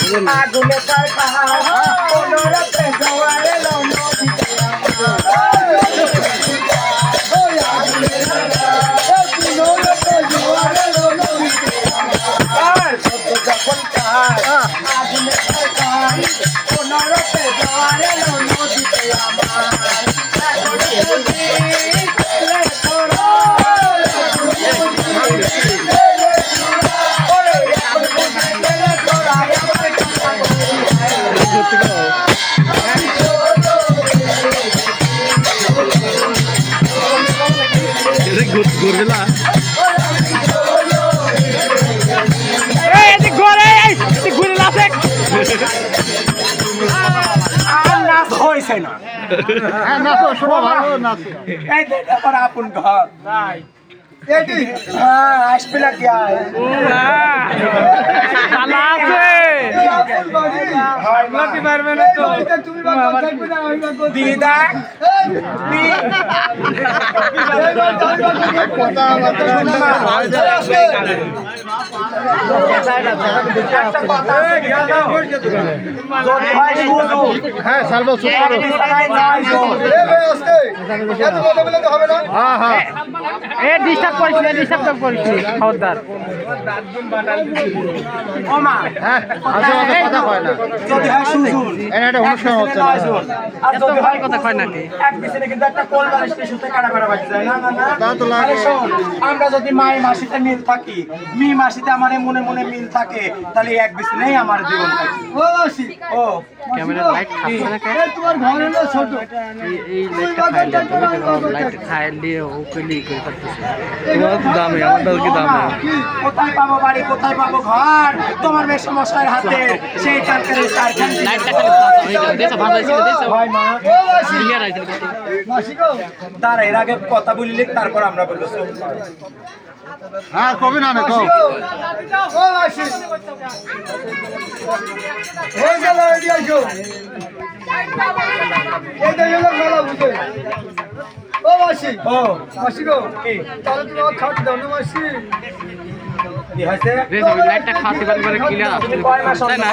আগুনে তার পাহাড় কোনো রাতে জোয়ারে নদীতে যখন আগুনে তার পাহাড় কোনো রাতে জোয়ারে নদীতে আমার ঘুরলা হয়েছে না নাচো শোভা ভালো নাচো এই দেখ আমার আপন ঘর আসবে না কে দিদা হ্যাঁ সালবা ডিস্টার্ব করিস খবরদার হ্যাঁ কথা কয় না যদি হয় সুজন এটা অনুষ্ঠান হচ্ছে না আর যদি হয় কথা কয় নাকি এক বিছানে কিন্তু একটা কোল বালিশ সুতে কাটা কাটা বাজে যায় না না না তা তো লাগে আমরা যদি মায়ের মাসিতে মিল থাকি মি মাসিতে আমার মনে মনে মিল থাকে তাহলে এক বিছানেই আমার জীবন থাকে ও মাসি ও ক্যামেরা লাইট খাচ্ছে না কেন তোমার ঘর হলো ছোট এই লাইটটা খাইলে তুমি তো লাইট খাইলে ওকেলি করে করতেছ তোমার তো দামে আমারটা কি দাম কোথায় পাবো বাড়ি কোথায় পাবো ঘর তোমার মেয়ে সমস্যার হাতে সেই কালকের কারখানা লাইটটা খালি দেশা ভালো ছিল দেশা ভাই মা ক্লিয়ার আইছে মাসি গো তার এর আগে কথা বলিলে তারপর আমরা বলবো হ্যাঁ কবি না কও ও মাসি হয়ে গেল এদিকে আসো এই দেখো মেলা বুঝে ও মাসি ও মাসি গো কি তাহলে তুমি আমার খাওয়াতে দাও না মাসি কি হয়েছে দেশা লাইটটা খাতে পারবে ক্লিয়ার আসছে কয় মাস তাই না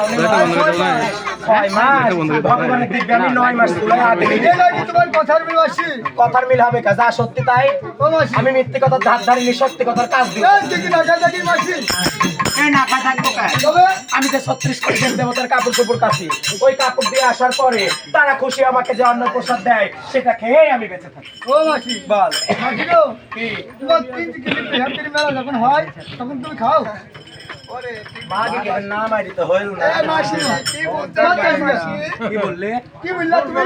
ছয় মাস ভগবানের দিব্য আমি 9 মাস তুলে হাতে নিয়ে তোমার কথার মিল মাসি কথার মিল হবে যা সত্যি তাই ও মাসি আমি মিথ্যে কথা ধার ধারিনি সত্যি কথার কাজ দিই এই কি নাকা থাকি মাসি এই নাকা থাকবো কেন তবে আমি যে 36 কোটি দেবতার কাপড় চোপড় কাছি ওই কাপড় দিয়ে আসার পরে তারা খুশি আমাকে যে অন্ন প্রসাদ দেয় সেটা খেয়ে আমি বেঁচে থাকি ও মাসি বল মাসি গো কি তোমার 3 কেজি বিহার মেলা যখন হয় তখন তুমি খাও মাগে কে নাম আইতে তো হইল না এ মাসি কি বললে কি বললা তুমি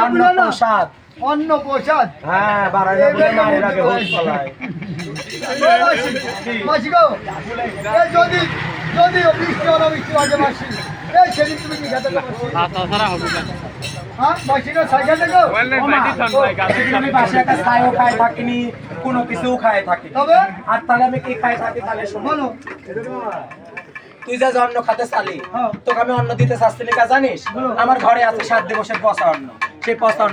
অন্ন প্রসাদ অন্ন প্রসাদ হ্যাঁ বারাইলা বলে মায়ের আগে হোক চলায় মাসি গো এই যদি যদি বৃষ্টি হলো বৃষ্টি আগে মাসি এই সেদিন তুমি কি খেতে পারছো তাছাড়া হবে না হ্যাঁ মাসি না সাইকেল দেখো আমি বাসে একটা ছাইও খায় থাকিনি কোনো কিছু খায় থাকি তবে আর তাহলে আমি কি খায় থাকি তাহলে শোনো তুই যা অন্ন খাতে চালি তোকে আমি অন্ন দিতে চাচ্ছি না জানিস আমার ঘরে আছে 7 দিবসের পচা অন্ন সেই পচা